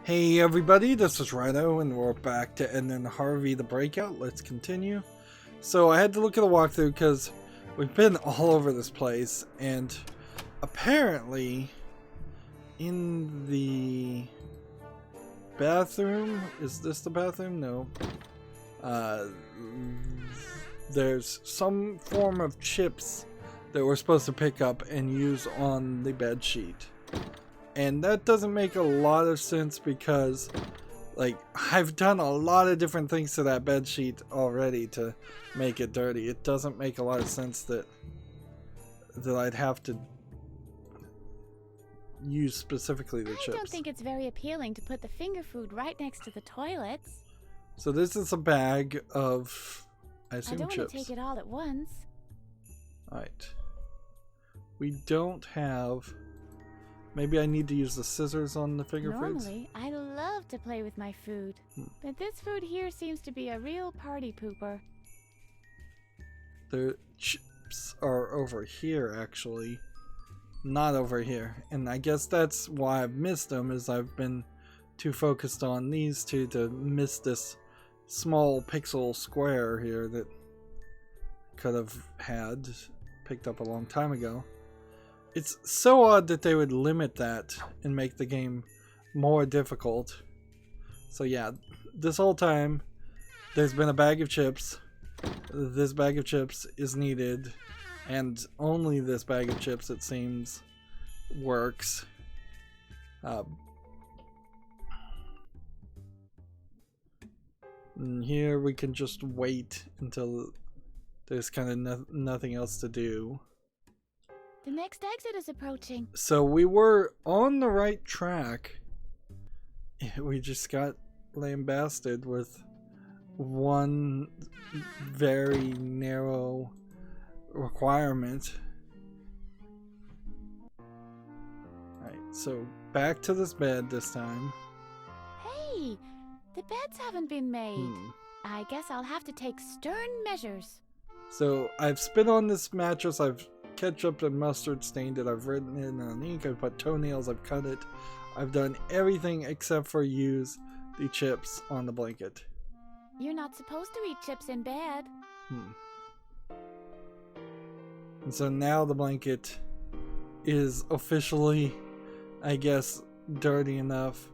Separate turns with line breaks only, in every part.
Hey everybody, this is Rydo, and we're back to Edna Harvey, the Breakout. Let's continue. So I had to look at the walkthrough because we've been all over this place, and apparently in the bathroom, is this the bathroom? No. There's some form of chips that we're supposed to pick up and use on the bed sheet. And that doesn't make a lot of sense because, like, I've done a lot of different things to that bed sheet already to make it dirty. It doesn't make a lot of sense that I'd have to use specifically the chips.
I don't think it's very appealing to put the finger food right next to the toilets.
So this is a bag of, I assume,
I don't
chips.
want to take it all at once.
Alright. We don't have... Maybe I need to use the scissors on the finger foods?
Normally, I love to play with my food. But this food here seems to be a real party pooper.
The chips are over here, actually. Not over here. And I guess that's why I've missed them, is I've been too focused on these two to miss this small pixel square here that could have had picked up a long time ago. It's so odd that they would limit that and make the game more difficult. So yeah, this whole time there's been a bag of chips. This bag of chips is needed, and only this bag of chips, it seems, works. And here we can just wait until there's kind of nothing else to do.
The next exit is approaching.
So we were on the right track. We just got lambasted with one very narrow requirement. Alright, so back to this bed this time.
Hey, the beds haven't been made. I guess I'll have to take stern measures.
So I've spit on this mattress, I've ketchup and mustard stained it, I've written it on ink, I've put toenails, I've cut it. I've done everything except for use the chips on the blanket.
You're not supposed to eat chips in bed.
And so now the blanket is officially, I guess, dirty enough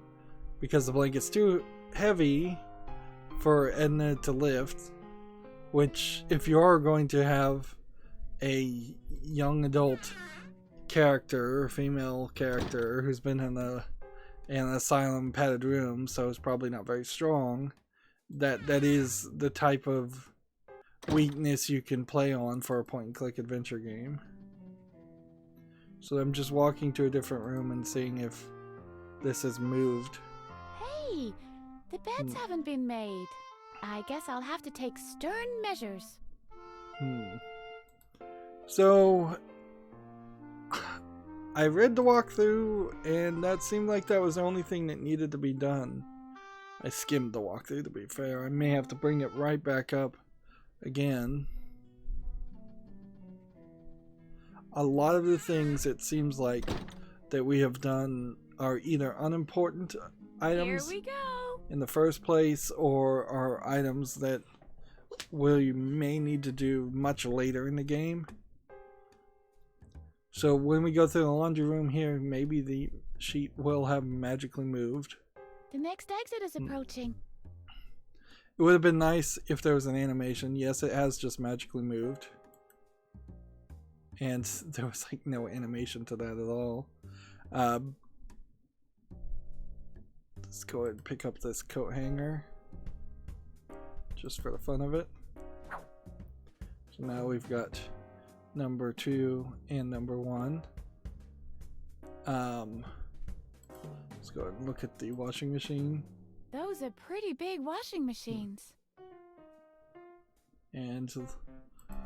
because the blanket's too heavy for Edna to lift, which if you are going to have a young adult character, female character, who's been in an asylum padded room, so is probably not very strong, that is the type of weakness you can play on for a point-and-click adventure game. So I'm just walking to a different room and seeing if this has moved.
Hey, the beds haven't been made. I guess I'll have to take stern measures.
So I read the walkthrough, and that seemed like that was the only thing that needed to be done. I skimmed the walkthrough, to be fair. I may have to bring it right back up again. A lot of the things, it seems like, that we have done are either unimportant items in the first place, or are items that we may need to do much later in the game. So when we go through the laundry room here, maybe the sheet will have magically moved.
The next exit is approaching.
It would have been nice if there was an animation. Yes, it has just magically moved. And there was like no animation to that at all. Let's go ahead and pick up this coat hanger, just for the fun of it. So now we've got number 2 and number 1. Let's go ahead and look at the washing machine.
Those are pretty big washing machines.
And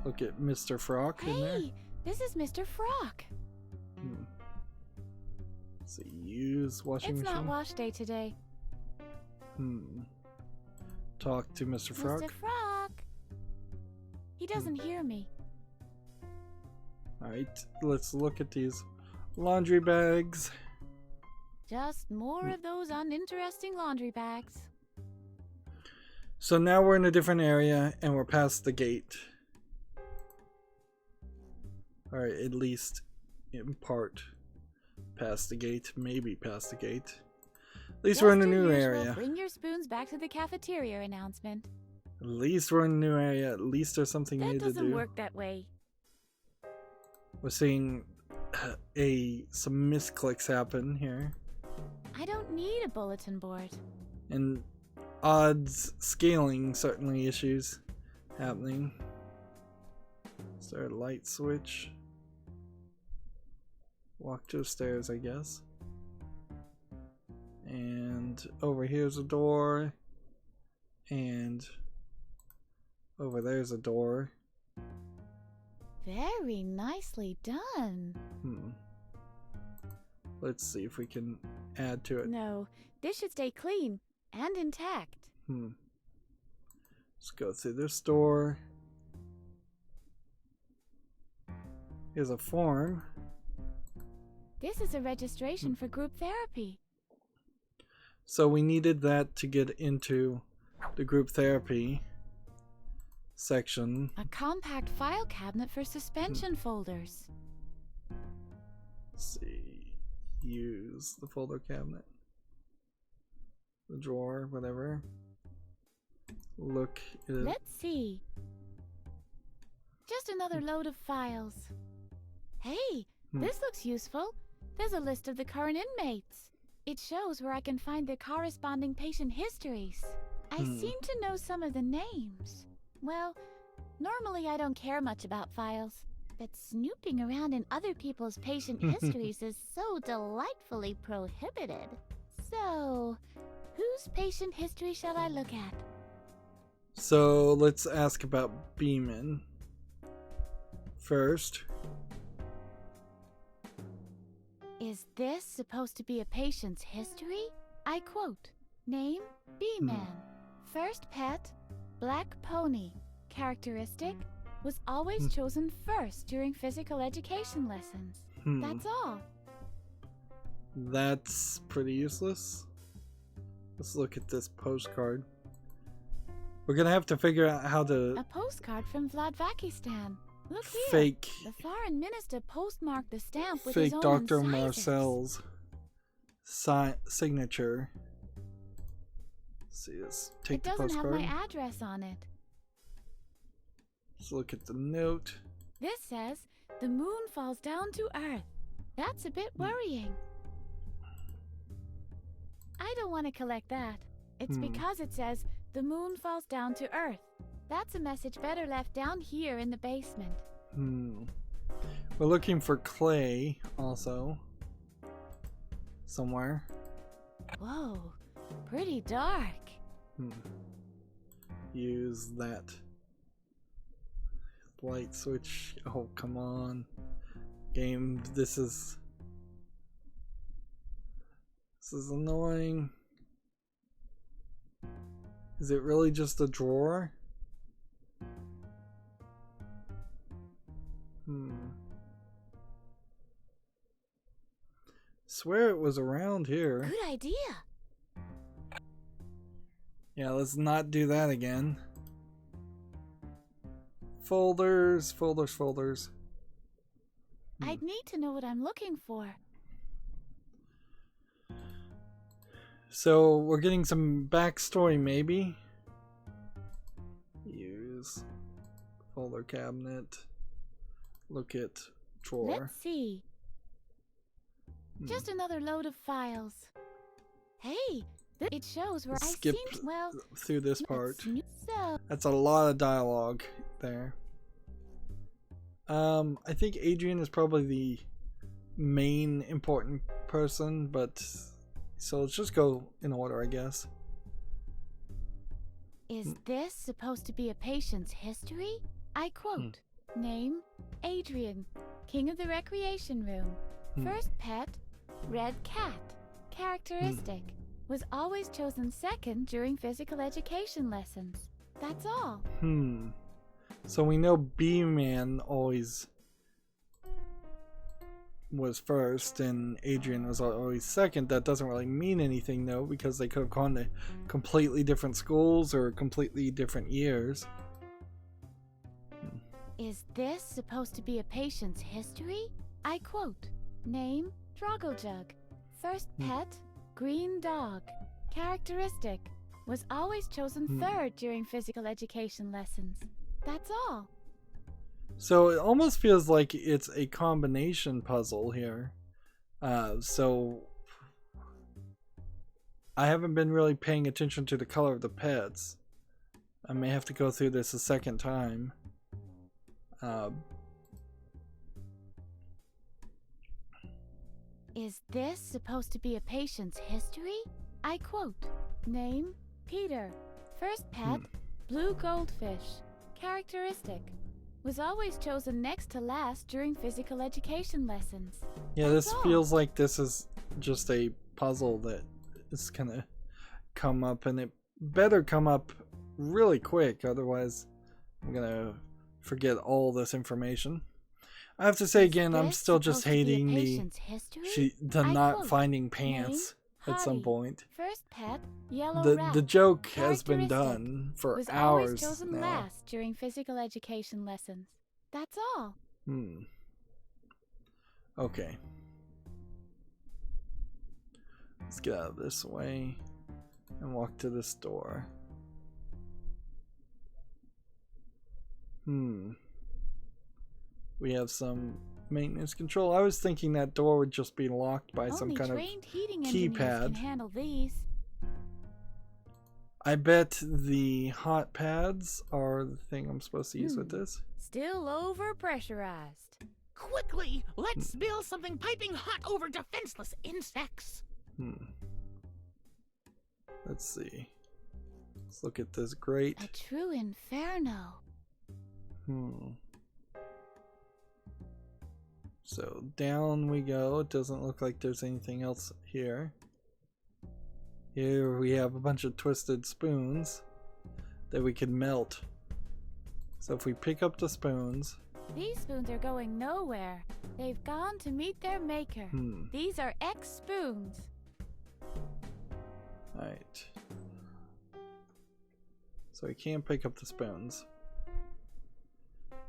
look at Mr. Frock in there.
Hey, this is Mr. Frock.
So use washing machine.
It's not wash day today.
Talk to Mr. Frock.
Mr. Frock. He doesn't hear me.
Alright, let's look at these laundry bags.
Just more of those uninteresting laundry bags.
So now we're in a different area and we're past the gate. Alright, at least in part past the gate, maybe past the gate. At least we're in a new area.
Bring your spoons back to the cafeteria announcement.
At least we're in a new area. At least there's something new to do.
That doesn't work that way.
We're seeing some misclicks happen here.
I don't need a bulletin board.
And odds scaling certainly issues happening. Is there a light switch? Walk to the stairs, I guess. And over here's a door. And over there's a door.
Very nicely done.
Let's see if we can add to it.
No, this should stay clean and intact.
Let's go through this door. Here's a form.
This is a registration for group therapy.
So we needed that to get into the group therapy section.
A compact file cabinet for suspension folders.
Let's see. Use the folder cabinet. The drawer, whatever. Look at it.
Let's see. Just another load of files. Hey, this looks useful. There's a list of the current inmates. It shows where I can find their corresponding patient histories. I seem to know some of the names. Well, normally I don't care much about files, but snooping around in other people's patient histories is so delightfully prohibited. So, whose patient history shall I look at?
So let's ask about Beeman first.
Is this supposed to be a patient's history? I quote, name, B-Man. First pet, black pony. Characteristic, was always chosen first during physical education lessons. That's all.
That's pretty useless. Let's look at this postcard. We're gonna have to figure out how to...
A postcard from Vladvakistan. Look here.
Fake.
The foreign minister postmarked the stamp with his
Fake
own
Dr.
incisors.
Marcel's signature. Let's see this. Take
It
the
doesn't have
postcard.
my address on it.
Let's look at the note.
This says, the moon falls down to Earth. That's a bit worrying. I don't want to collect that. It's because it says, the moon falls down to Earth. That's a message better left down here in the basement.
We're looking for clay also. Somewhere.
Whoa, pretty dark.
Use that light switch. Oh, come on. Game, this is annoying. Is it really just a drawer? Swear it was around here.
Good idea.
Yeah, let's not do that again. Folders, folders, folders.
I'd need to know what I'm looking for.
So we're getting some backstory, maybe. Use folder cabinet. Look at drawer.
Let's see. Just another load of files. Hey, it shows where
Skip
I seem well
through this part.
So
That's a lot of dialogue there. I think Adrian is probably the main important person, but so let's just go in order, I guess.
Is this supposed to be a patient's history? I quote, name, Adrian, king of the recreation room. First pet, red cat. Characteristic, was always chosen second during physical education lessons. That's all.
So we know B-Man always was first and Adrian was always second. That doesn't really mean anything though, because they could have gone to completely different schools or completely different years.
Is this supposed to be a patient's history? I quote, name, Drogglejug. First pet, green dog. Characteristic, was always chosen third during physical education lessons. That's all.
So it almost feels like it's a combination puzzle here. So I haven't been really paying attention to the color of the pets. I may have to go through this a second time.
Is this supposed to be a patient's history? I quote, name, Peter. First pet, blue goldfish. Characteristic, was always chosen next to last during physical education lessons.
Yeah, this feels like this is just a puzzle that is gonna come up, and it better come up really quick, otherwise I'm gonna forget all this information. I have to say again, I'm still just hating the not finding pants at some point.
First pet, yellow rat.
The joke has been done for
was
hours
always chosen
now.
last during physical education lessons. That's all.
Okay. Let's get out of this way and walk to this door. We have some maintenance control. I was thinking that door would just be locked by some kind of keypad.
Can handle these.
I bet the hot pads are the thing I'm supposed to use with this.
Still over pressurized.
Quickly, let's spill something piping hot over defenseless insects.
Let's see. Let's look at this grate.
A true inferno.
So down we go. It doesn't look like there's anything else here. Here we have a bunch of twisted spoons that we can melt. So if we pick up the spoons...
These spoons are going nowhere. They've gone to meet their maker. These are X-spoons.
Alright. So I can't pick up the spoons.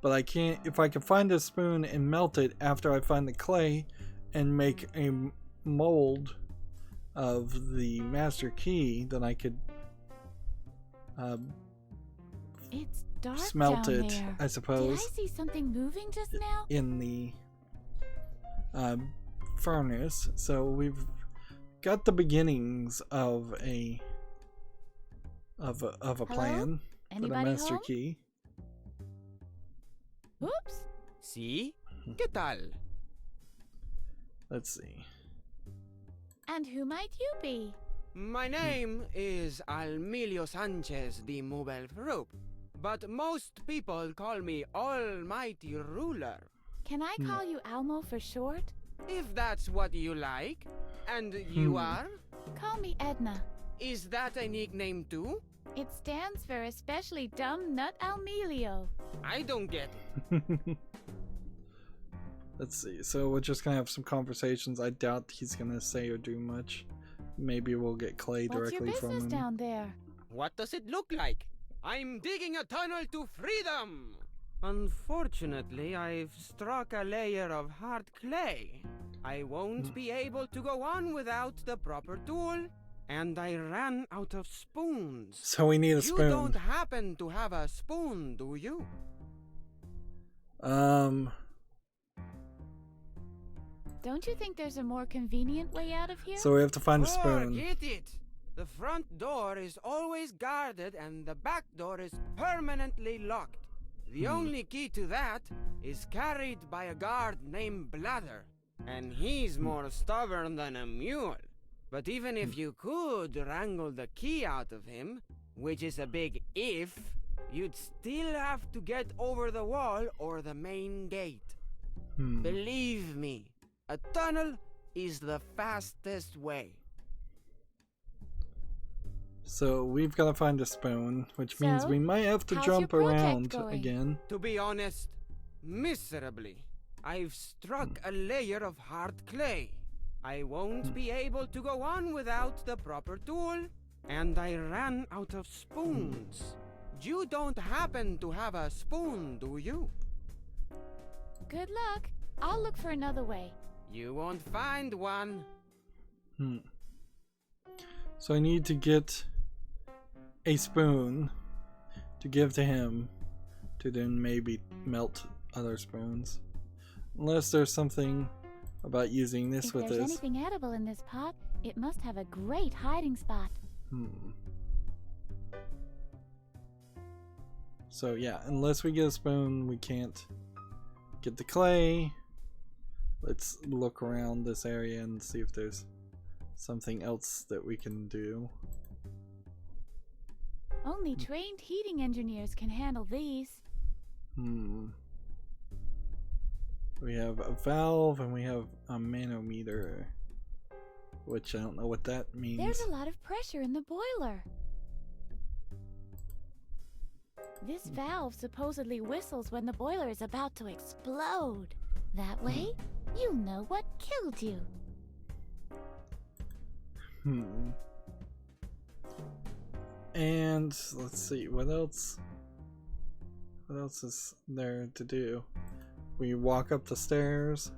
But I can't, if I can find a spoon and melt it after I find the clay and make a mold of the master key, then I could
it's dark
smelt
down
it,
there.
I suppose.
Did I see something moving just now?
In the furnace. So we've got the beginnings of a plan for the master key.
Oops.
Sí? ¿Qué tal?
Let's see.
And who might you be?
My name is Almilio Sanchez de Mubelfrup, but most people call me Almighty Ruler.
Can I call you Almo for short?
If that's what you like. And you are?
Call me Edna.
Is that a nickname too?
It stands for Especially Dumb Nut Almilio.
I don't get it.
Let's see. So we're just gonna have some conversations. I doubt he's gonna say or do much. Maybe we'll get clay directly from him.
What's your business down there?
What does it look like? I'm digging a tunnel to freedom! Unfortunately, I've struck a layer of hard clay. I won't be able to go on without the proper tool, and I ran out of spoons.
So we need a spoon.
You don't happen to have a spoon, do you?
Don't you think there's a more convenient way out of here?
So we have to find a spoon.
Forget it! The front door is always guarded and the back door is permanently locked. The only key to that is carried by a guard named Bladder, and he's more stubborn than a mule. But even if you could wrangle the key out of him, which is a big if, you'd still have to get over the wall or the main gate. Believe me, a tunnel is the fastest way.
So we've got to find a spoon, which means
So,
we might have to
how's
jump
your project
around
going?
again.
To be honest, miserably. I've struck a layer of hard clay. I won't be able to go on without the proper tool, and I ran out of spoons. You don't happen to have a spoon, do you?
Good luck. I'll look for another way.
You won't find one.
So I need to get a spoon to give to him to then maybe melt other spoons. Unless there's something about using this
If
with
there's
this.
anything edible in this pot, it must have a great hiding spot.
So yeah, unless we get a spoon, we can't get the clay. Let's look around this area and see if there's something else that we can do.
Only trained heating engineers can handle these.
We have a valve and we have a manometer, which I don't know what that means.
There's a lot of pressure in the boiler. This valve supposedly whistles when the boiler is about to explode. That way, you'll know what killed you.
And let's see, what else? What else is there to do? We walk up the stairs,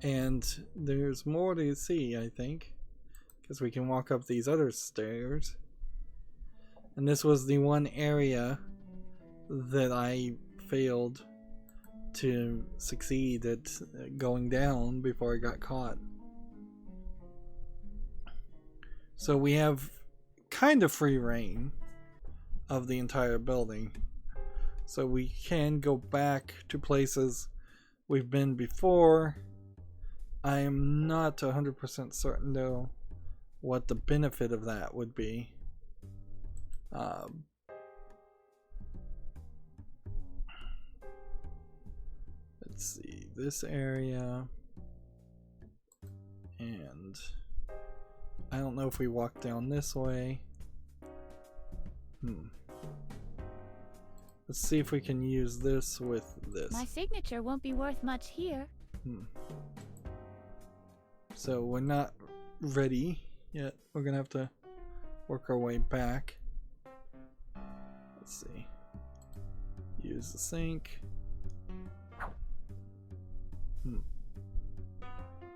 and there's more to see, I think, because we can walk up these other stairs. And this was the one area that I failed to succeed at going down before I got caught. So we have kind of free reign of the entire building. So we can go back to places we've been before. I am not 100% certain though what the benefit of that would be. Let's see, this area, and I don't know if we walk down this way. Let's see if we can use this with this.
My signature won't be worth much here.
So we're not ready yet. We're gonna have to work our way back. Let's see. Use the sink.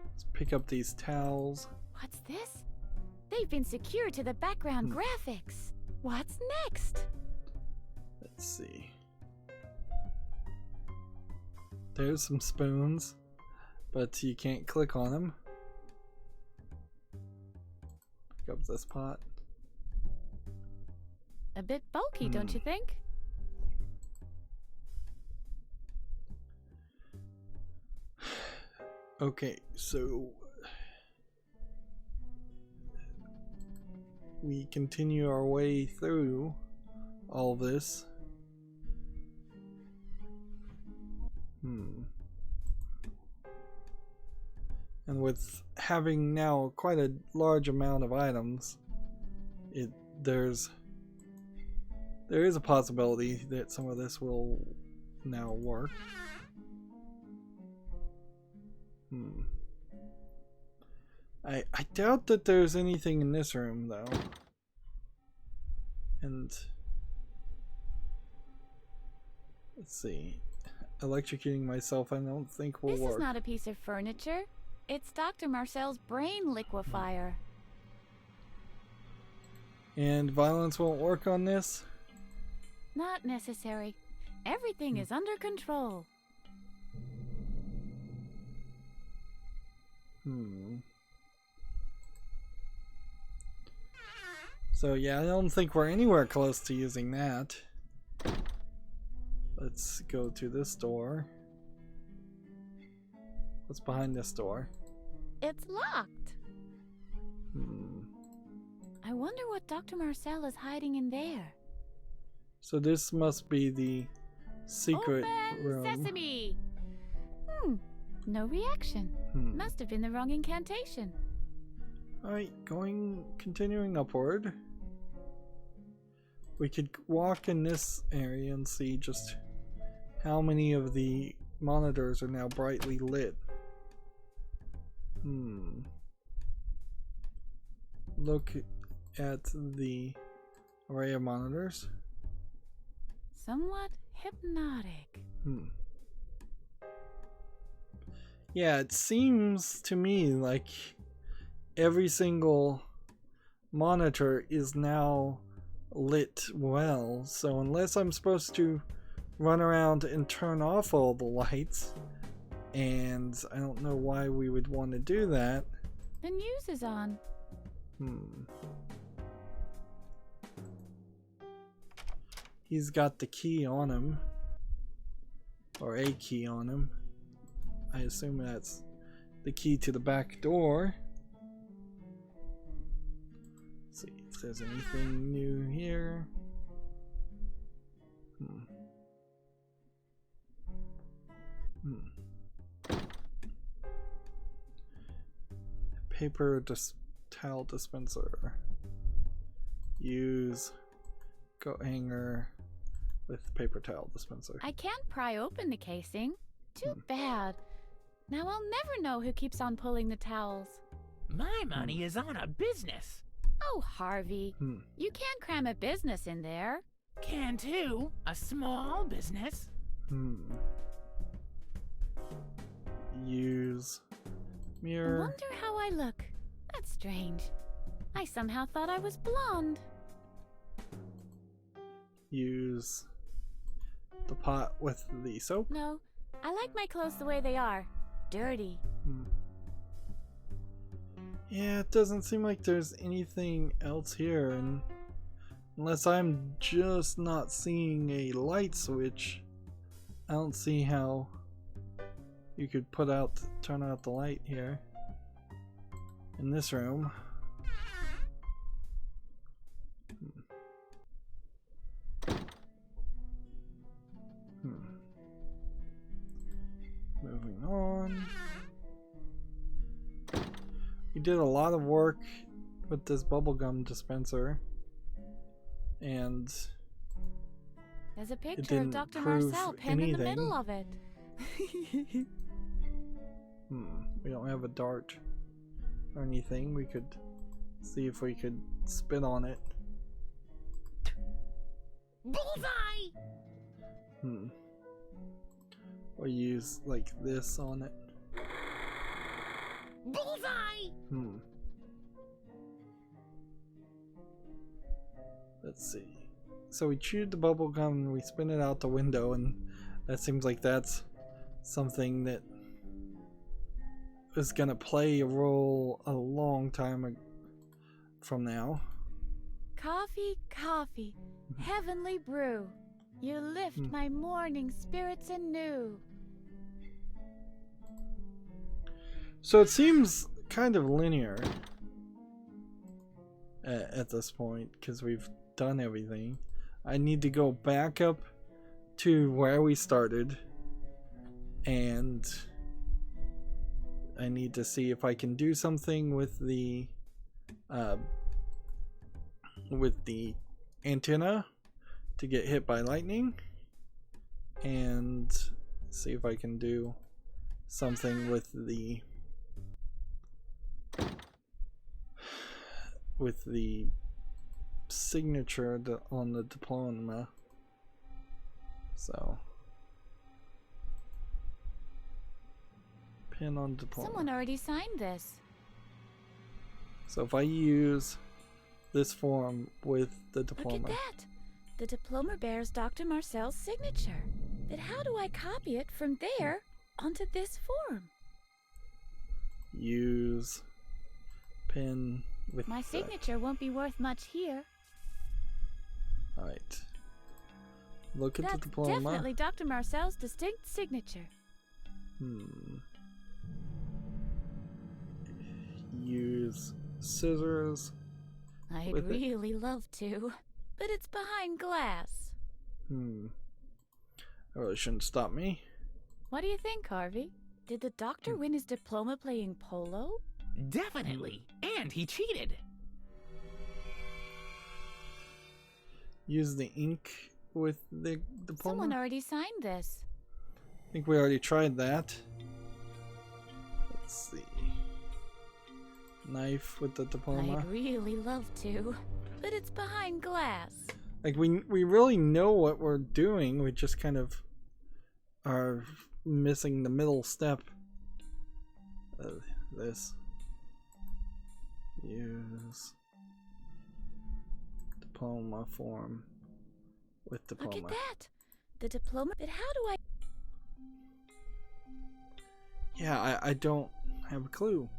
Let's pick up these towels.
What's this? They've been secured to the background graphics. What's next?
Let's see. There's some spoons, but you can't click on them. Pick up this pot.
A bit bulky, don't you think?
Okay, so we continue our way through all this. And with having now quite a large amount of items, there is a possibility that some of this will now work. I doubt that there's anything in this room though. And let's see. Electrocuting myself I don't think will work.
This is not a piece of furniture. It's Dr. Marcel's brain liquefier.
And violence won't work on this?
Not necessary. Everything is under control.
So yeah, I don't think we're anywhere close to using that. Let's go to this door. What's behind this door?
It's locked. I wonder what Dr. Marcel is hiding in there.
So this must be the secret
Open
room.
sesame! No reaction. Must have been the wrong incantation.
Alright, continuing upward. We could walk in this area and see just how many of the monitors are now brightly lit. Look at the array of monitors.
Somewhat hypnotic.
Yeah, it seems to me like every single monitor is now lit well, so unless I'm supposed to run around and turn off all the lights, and I don't know why we would want to do that.
The news is on.
He's got the key on him, or a key on him. I assume that's the key to the back door. Let's see if there's anything new here. Paper towel dispenser. Use coat hanger with paper towel dispenser.
I can't pry open the casing. Too bad. Now I'll never know who keeps on pulling the towels.
My money is on a business.
Oh, Harvey. You can't cram a business in there.
Can too. A small business.
Use mirror.
I wonder how I look. That's strange. I somehow thought I was blonde.
Use the pot with the soap.
No, I like my clothes the way they are. Dirty.
Yeah, it doesn't seem like there's anything else here, and unless I'm just not seeing a light switch, I don't see how you could turn out the light here in this room. Moving on. We did a lot of work with this bubblegum dispenser, and
there's a
it
picture of
didn't
Dr.
prove
Marcel pinned in the
anything.
middle of it.
We don't have a dart or anything. We could see if we could spit on it.
Bullseye!
Or use like this on it.
Bullseye!
Let's see. So we chewed the bubble gum and we spin it out the window, and that seems like that's something that is gonna play a role a long time from now.
Coffee, coffee, heavenly brew. You lift my morning spirits anew.
So it seems kind of linear at this point, because we've done everything. I need to go back up to where we started, and I need to see if I can do something with the antenna to get hit by lightning, and see if I can do something with the signature on the Deponia. So pin on Deponia.
Someone already signed this.
So if I use this form with the diploma.
Look at that! The diploma bears Dr. Marcel's signature. But how do I copy it from there onto this form?
Use pin with
my signature won't be worth much here.
Alright. Look at
That's
the diploma.
Definitely Dr. Marcel's distinct signature.
Use scissors.
I'd really love to, but it's behind glass.
That really shouldn't stop me.
What do you think, Harvey? Did the doctor win his diploma playing polo?
Definitely. And he cheated.
Use the ink with the diploma.
Someone already signed this.
I think we already tried that. Let's see. Knife with the diploma.
I'd really love to, but it's behind glass.
Like, we really know what we're doing, we just kind of are missing the middle step. This. Use diploma form with diploma.
Look at that! The diploma, but how do I...
Yeah, I don't have a clue.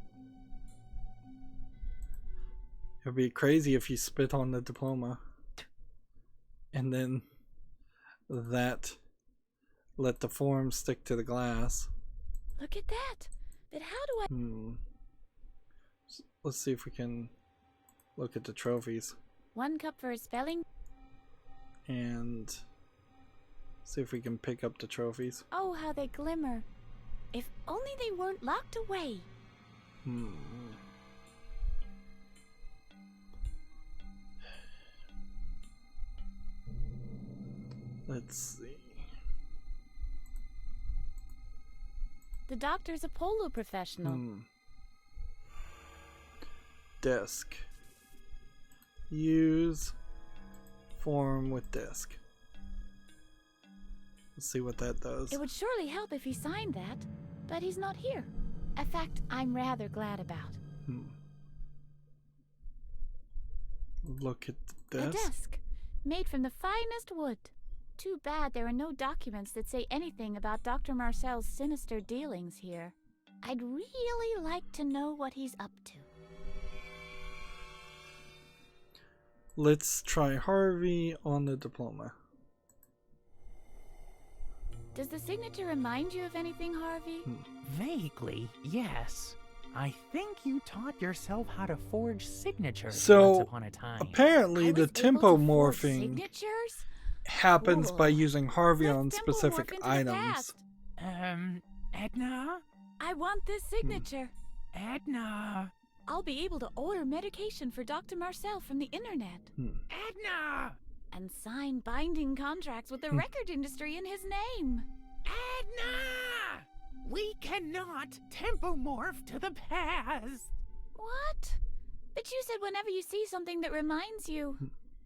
It would be crazy if you spit on the diploma and then that let the form stick to the glass.
Look at that! But how do I...
Let's see if we can look at the trophies.
1 cup for a spelling.
And see if we can pick up the trophies.
Oh, how they glimmer. If only they weren't locked away.
Let's see.
The doctor's a polo professional.
Desk. Use form with desk. Let's see what that does.
It would surely help if he signed that, but he's not here. A fact I'm rather glad about.
Look at the desk.
A desk, made from the finest wood. Too bad there are no documents that say anything about Dr. Marcel's sinister dealings here. I'd really like to know what he's up to.
Let's try Harvey on the diploma.
Does the signature remind you of anything, Harvey?
Vaguely, yes. I think you taught yourself how to forge signatures
So,
once upon a time.
apparently
I
the
was
tempo
able to forge
morphing
signatures?
happens by
Cool.
using Harvey
Let's
on
tempo
specific
morph into the
items.
past.
Edna?
I want this signature.
Edna?
I'll be able to order medication for Dr. Marcel from the internet.
Edna!
And sign binding contracts with the record industry in his name.
Edna! We cannot tempomorph to the past.
What? But you said whenever you see something that reminds you.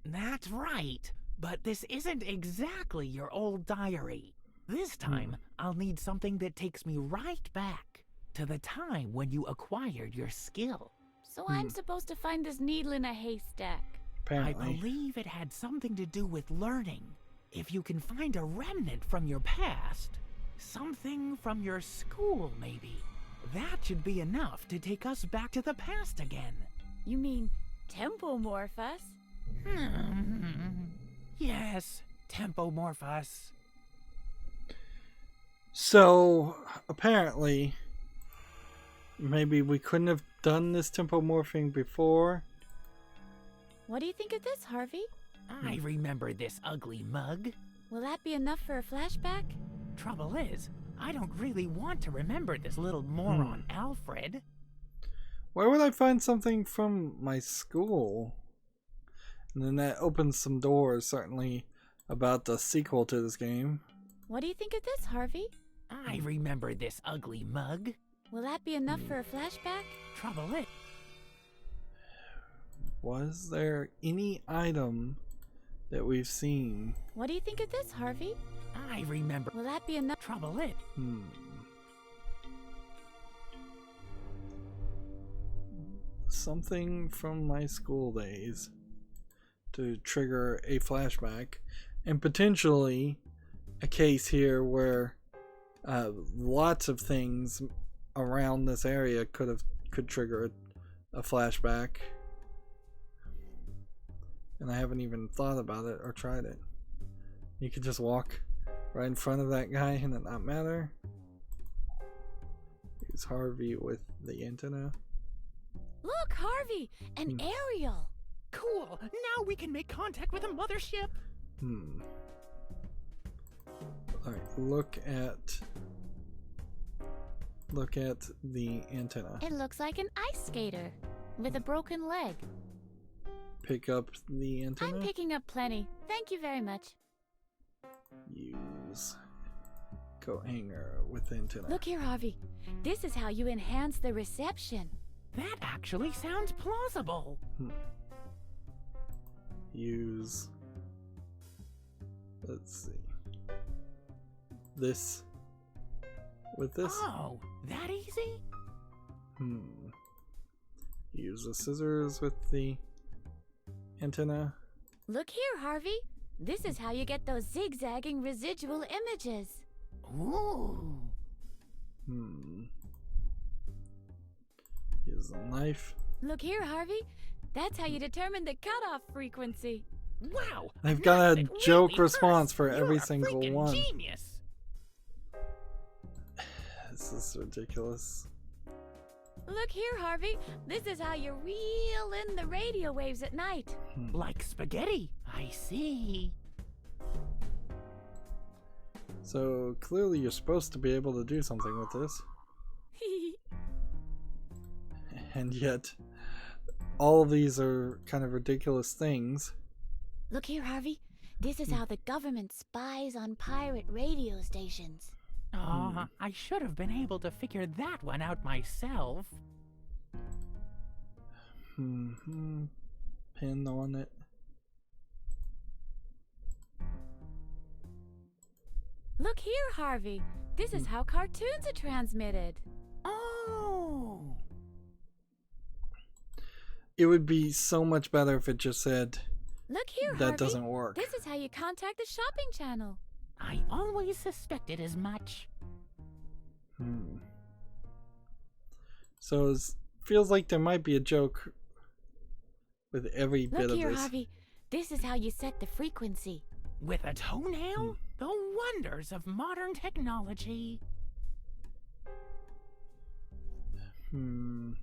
That's right. But this isn't exactly your old diary. This time, I'll need something that takes me right back to the time when you acquired your skill.
So I'm supposed to find this needle in a haystack.
Apparently.
I believe it had something to do with learning. If you can find a remnant from your past, something from your school maybe, that should be enough to take us back to the past again.
You mean tempomorph us?
Yes, tempomorph us.
So, apparently, maybe we couldn't have done this tempo morphing before.
What do you think of this, Harvey?
I remember this ugly mug.
Will that be enough for a flashback?
Trouble is, I don't really want to remember this little moron Alfred.
Where would I find something from my school? And then that opens some doors, certainly, about the sequel to this game.
What do you think of this, Harvey?
I remember this ugly mug.
Will that be enough for a flashback?
Trouble is,
Was there any item that we've seen?
What do you think of this, Harvey?
I remember.
Will that be enough?
Trouble is,
Something from my school days to trigger a flashback, and potentially a case here where lots of things around this area could trigger a flashback, and I haven't even thought about it or tried it. You could just walk right in front of that guy and it not matter. Use Harvey with the antenna.
Look, Harvey! An aerial!
cool. Now we can make contact with a mothership.
Alright, look at the antenna.
It looks like an ice skater with a broken leg.
Pick up the antenna.
I'm picking up plenty. Thank you very much.
Use. coat hanger with antenna.
Look here, Harvey. This is how you enhance the reception.
That actually sounds plausible.
Use. Let's see. This. With this?
Oh, that easy?
Use the scissors with the antenna.
Look here, Harvey. This is how you get those zigzagging residual images.
Ooh.
Use the knife.
Look here, Harvey. That's how you determine the cutoff frequency.
Wow.
They've got a
nothing
joke
really
response
hurts.
for every
You're a
single
freaking
one.
Genius.
This is ridiculous.
Look here, Harvey. This is how you reel in the radio waves at night.
Like spaghetti. I see.
So clearly you're supposed to be able to do something with this. And yet, all of these are kind of ridiculous things.
Look here, Harvey. This is how the government spies on pirate radio stations.
Oh, I should have been able to figure that one out myself.
Pin on it.
Look here, Harvey. This is how cartoons are transmitted.
Oh.
It would be so much better if it just said
Look here,
that
Harvey.
doesn't work.
This is how you contact the shopping channel.
I always suspected as much.
So it feels like there might be a joke with every bit
Look
of
here,
this.
Harvey. This is how you set the frequency.
With a toenail? The wonders of modern technology.
Look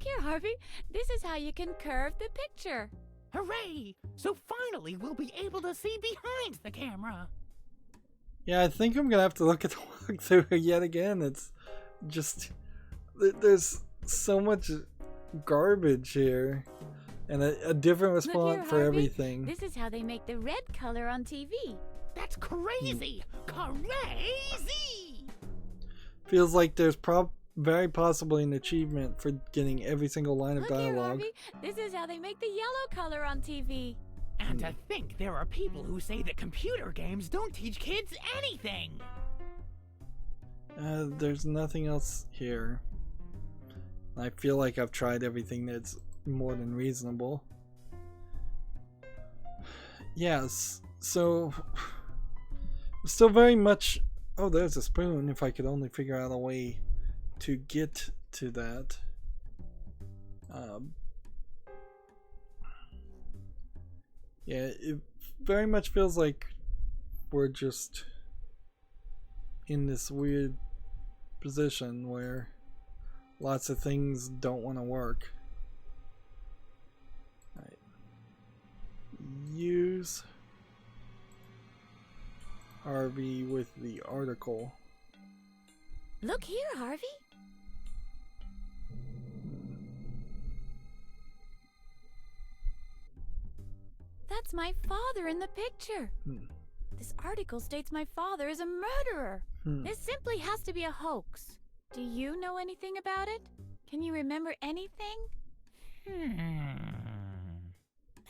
here, Harvey. This is how you can curve the picture.
Hooray! So finally we'll be able to see behind the camera.
Yeah, I think I'm gonna have to look at the walkthrough yet again. It's just there's so much garbage here, and a different
Look
response
here,
for
Harvey.
everything.
This is how they make the red color on TV.
That's crazy! Crazy!
Feels like there's very possibly an achievement for getting every single line of
Look here,
dialogue.
Harvey. This is how they make the yellow color on TV.
And to think there are people who say that computer games don't teach kids anything.
There's nothing else here. I feel like I've tried everything that's more than reasonable. Yes, so still very much. Oh, there's a spoon. If I could only figure out a way to get to that. Yeah, it very much feels like we're just in this weird position where lots of things don't want to work. Right. Use Harvey with the article.
Look here, Harvey. That's my father in the picture. This article states my father is a murderer. This simply has to be a hoax. Do you know anything about it? Can you remember anything?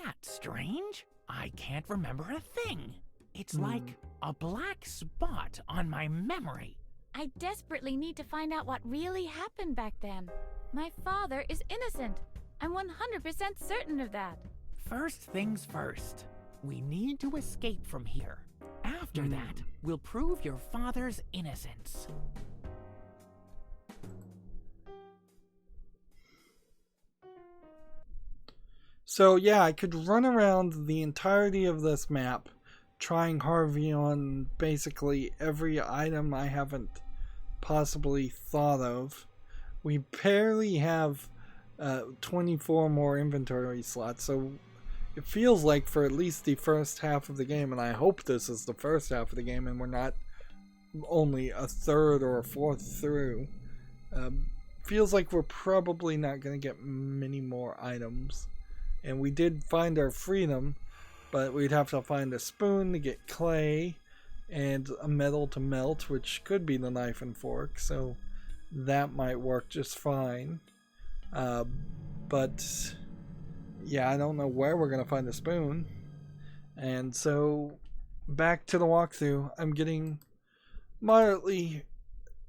That's strange. I can't remember a thing. It's like a black spot on my memory.
I desperately need to find out what really happened back then. My father is innocent. I'm 100% certain of that.
First things first. We need to escape from here. After that, we'll prove your father's innocence.
So yeah, I could run around the entirety of this map trying Harvey on basically every item I haven't possibly thought of. We barely have 24 more inventory slots, so it feels like for at least the first half of the game, and I hope this is the first half of the game and we're not only a third or a fourth through, feels like we're probably not going to get many more items. And we did find our freedom, but we'd have to find a spoon to get clay, and a metal to melt, which could be the knife and fork, so that might work just fine. But yeah, I don't know where we're gonna find the spoon. And so back to the walkthrough. I'm getting moderately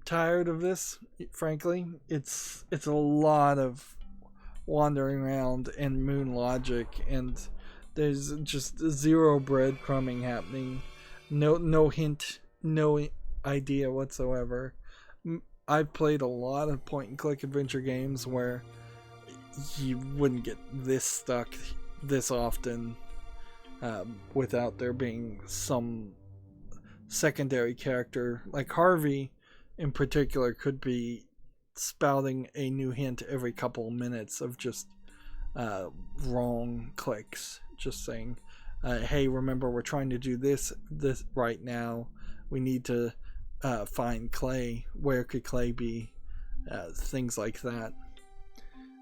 tired of this, frankly. It's a lot of wandering around and moon logic, and there's just zero breadcrumbing happening. No hint, no idea whatsoever. I've played a lot of point and click adventure games where you wouldn't get this stuck this often without there being some secondary character. Like Harvey in particular could be spouting a new hint every couple of minutes of just wrong clicks, just saying, hey, remember, we're trying to do this right now. We need to find clay. Where could clay be? Things like that.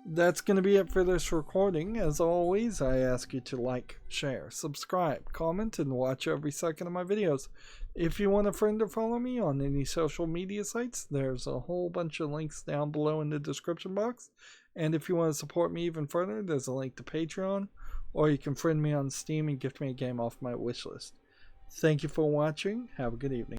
That's going to be it for this recording. As always, I ask you to like, share, subscribe, comment, and watch every second of my videos. If you want a friend to follow me on any social media sites, there's a whole bunch of links down below in the description box. And if you want to support me even further, there's a link to Patreon, or you can friend me on Steam and gift me a game off my wishlist. Thank you for watching. Have a good evening.